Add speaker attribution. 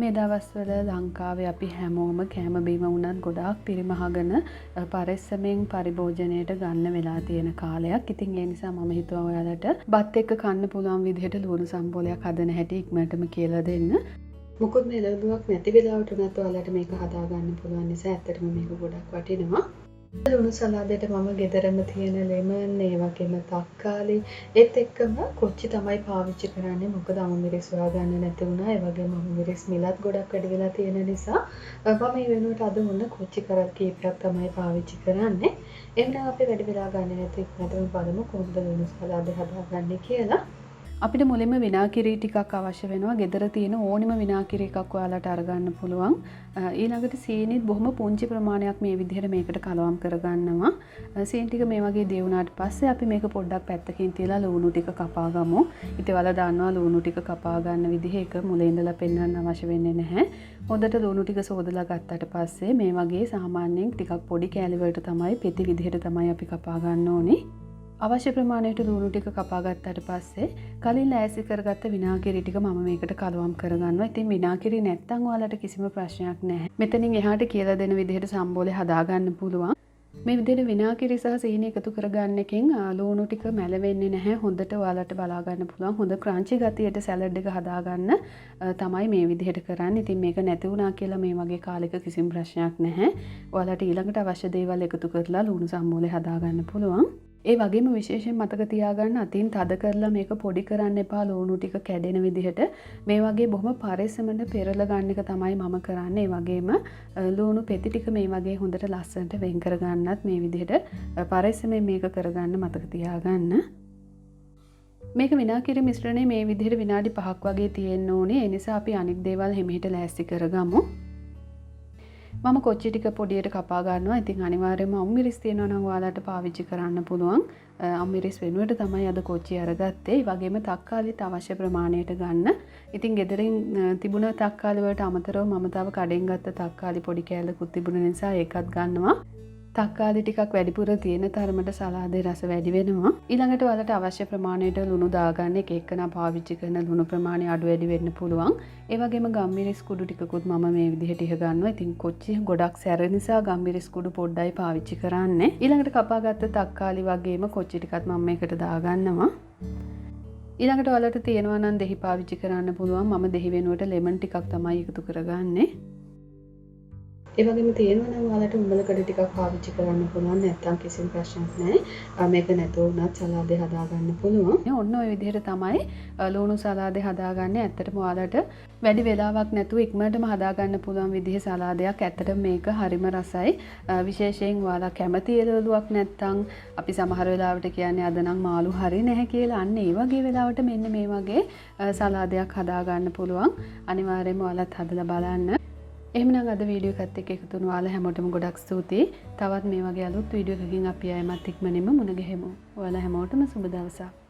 Speaker 1: මේ දවස්වල ලංකාවේ අපි හැමෝම කෑම බීම වුණත් ගොඩාක් පිරිමහගෙන පරිස්සමෙන් පරිභෝජනයට ගන්න වෙලා තියෙන කාලයක්. ඉතින් ඒ නිසා මම හිතුවා ඔයාලට බත් එක්ක කන්න පුළුවන් විදිහට ලුණු සම්බෝලයක් හදන හැටි ඉක්මනටම කියලා දෙන්න. මොකද මේ එළඹුවක් නැති වෙලාවට උනත් ඔයාලට මේක හදා ගන්න පුළුවන් නිසා ඇත්තටම මේක ගොඩක් වටිනවා. ලුණු සලාදයට මම ගෙදරම තියෙන ලෙමන්, ඒ වගේම තක්කාලි, ඒත් එක්කම කොච්චි තමයි පාවිච්චි කරන්නේ. මොකද අමුමිරිස් හොයාගන්න නැති වුණා. ඒ වගේම අමුමිරිස් මිලත් ගොඩක් වැඩි වෙලා තියෙන නිසා මම මේ වෙනුවට අද මොන කොච්චි කරක් කීපයක් තමයි පාවිච්චි කරන්නේ. එහෙනම් අපි වැඩි වෙලා ගන්න නැති ඉක්මනටම බලමු කොහොමද ලුණු සලාද හදාගන්නේ කියලා. අපිට මුලින්ම විනාගිරි ටිකක් අවශ්‍ය වෙනවා. ගෙදර තියෙන ඕනිම විනාගිරි එකක් ඔයාලට අරගන්න පුළුවන්. ඊළඟට සීනිත් බොහොම පුංචි ප්‍රමාණයක් මේ විදිහට මේකට කලවම් කරගන්නවා. සීනි ටික මේ වගේ දේ වුණාට පස්සේ අපි මේක පොඩ්ඩක් පැත්තකින් තියලා ලුණු ටික කපා ගමු. ඉතින් ඔයාලා දන්නවා ලුණු ටික කපා ගන්න විදිහ එක මුලින් ඉඳලා පෙන්වන්න අවශ්‍ය වෙන්නේ නැහැ. හොඳට ලුණු ටික සෝදලා ගත්තට පස්සේ මේ වගේ සාමාන්‍යයෙන් ටිකක් පොඩි කෑලි වලට තමයි පෙති විදිහට තමයි අපි කපා ගන්න ඕනේ. අවශ්‍ය ප්‍රමාණයට ලුණු ටික කපා ගත්තට පස්සේ කලින් ලෑස්ති කරගත්ත විනාගිරි ටික මම මේකට කලවම් කරගන්නවා. ඉතින් විනාගිරි නැත්තම් ඔයාලට කිසිම ප්‍රශ්නයක් නැහැ. මෙතනින් එහාට කියලා දෙන විදිහට සම්බෝලේ හදාගන්න පුළුවන්. මේ විදිහට විනාගිරි සහ සීනි එකතු කරගන්න එකෙන් ලුණු ටික මැලවෙන්නේ නැහැ. හොඳට ඔයාලට බලා ගන්න පුළුවන්. හොඳ ක්‍රන්චි ගතියට සැලඩ් එක හදාගන්න තමයි මේ විදිහට කරන්නේ. ඉතින් මේක නැති වුණා කියලා මේ වගේ කාලෙක කිසිම ප්‍රශ්නයක් නැහැ. ඔයාලට ඊළඟට අවශ්‍ය දේවල් එකතු කරලා ලුණු සම්බෝලේ හදාගන්න පුළුවන්. ඒ වගේම විශේෂයෙන් මතක තියාගන්න අතින් තද කරලා මේක පොඩි කරන්න එපා. ලුණු ටික කැඩෙන විදිහට මේ වගේ බොහොම පරිස්සමෙන් පෙරලා ගන්න එක තමයි මම කරන්නේ. ඒ වගේම ලුණු පෙති ටික මේ වගේ හොඳට ලස්සනට වෙන් කර ගන්නත් මේ විදිහට පරිස්සමෙන් මේක කරගන්න මතක තියාගන්න. මේක විනාගිරි මිශ්‍රණය මේ විදිහට විනාඩි 5ක් වගේ තියෙන්න ඕනේ. ඒ නිසා අපි අනිත් දේවල් හිමිහිට ලෑස්ති කරගමු. මම කොච්චි ටික පොඩියට කපා ගන්නවා. ඉතින් අනිවාර්යයෙන්ම අමුමිරිස් තියෙනවා නම් ඔයාලට පාවිච්චි කරන්න පුළුවන්. අමුමිරිස් වෙනුවට තමයි අද කොච්චි අරගත්තේ. ඒ වගේම තක්කාලිත් අවශ්‍ය ප්‍රමාණයට ගන්න. ඉතින් ගෙදරින් තිබුණ තක්කාලි වලට අමතරව මම තව කඩෙන් ගත්ත තක්කාලි පොඩි කෑල්ලකුත් තිබුණ නිසා ඒකත් ගන්නවා. තක්කාලි ටිකක් වැඩිපුර තියෙන තරමට සලාදේ රස වැඩි වෙනවා. ඊළඟට ඔයාලට අවශ්‍ය ප්‍රමාණයට ලුණු දාගන්න. එක එකනා පාවිච්චි කරන ලුණු ප්‍රමාණය අඩු වැඩි වෙන්න පුළුවන්. ඒ වගේම ගම්මිරිස් කුඩු ටිකකුත් මම මේ විදිහට ඉහ ගන්නවා. ඉතින් කොච්චි ගොඩක් සැර නිසා ගම්මිරිස් කුඩු පොඩ්ඩයි පාවිච්චි කරන්නේ. ඊළඟට කපාගත්ත තක්කාලි වගේම කොච්චි ටිකත් මම මේකට දාගන්නවා. ඊළඟට ඔයාලට තියෙනවා නම් දෙහි පාවිච්චි කරන්න පුළුවන්. මම දෙහි වෙනුවට ලෙමන් ටිකක් තමයි එකතු කරගන්නේ. ඒ වගේම තියෙනවා නම් ඔයාලට උඹලකඩ ටිකක් පාවිච්චි කරන්න පුළුවන්. නැත්තම් කිසිම ප්‍රශ්නයක් නැහැ. මේක නැතුව උනත් සලාදේ හදාගන්න පුළුවන්. ඔන්න ඔය විදිහට තමයි ලුණු සලාදේ හදාගන්නේ. ඇත්තටම ඔයාලට වැඩි වෙලාවක් නැතුව ඉක්මනටම හදාගන්න පුළුවන් විදිහේ සලාදයක්. ඇත්තටම මේක හරිම රසයි. විශේෂයෙන් ඔයාලා කැමති එළවලුවක් නැත්තම් අපි සමහර වෙලාවට කියන්නේ අද නම් මාළු හරි නැහැ කියලා. අන්න ඒ වගේ වෙලාවට මෙන්න මේ වගේ සලාදයක් හදාගන්න පුළුවන්. අනිවාර්යයෙන්ම ඔයාලත් හදලා බලන්න. එහෙමනම් අද වීඩියෝ එකත් එක්ක එකතු වුණු ඔයාලා හැමෝටම ගොඩක් ස්තුතියි. තවත් මේ වගේ අලුත් වීඩියෝ එකකින් අපි ආයෙමත් ඉක්මනින්ම මුණ ගැහෙමු. ඔයාලා හැමෝටම සුබ දවසක්.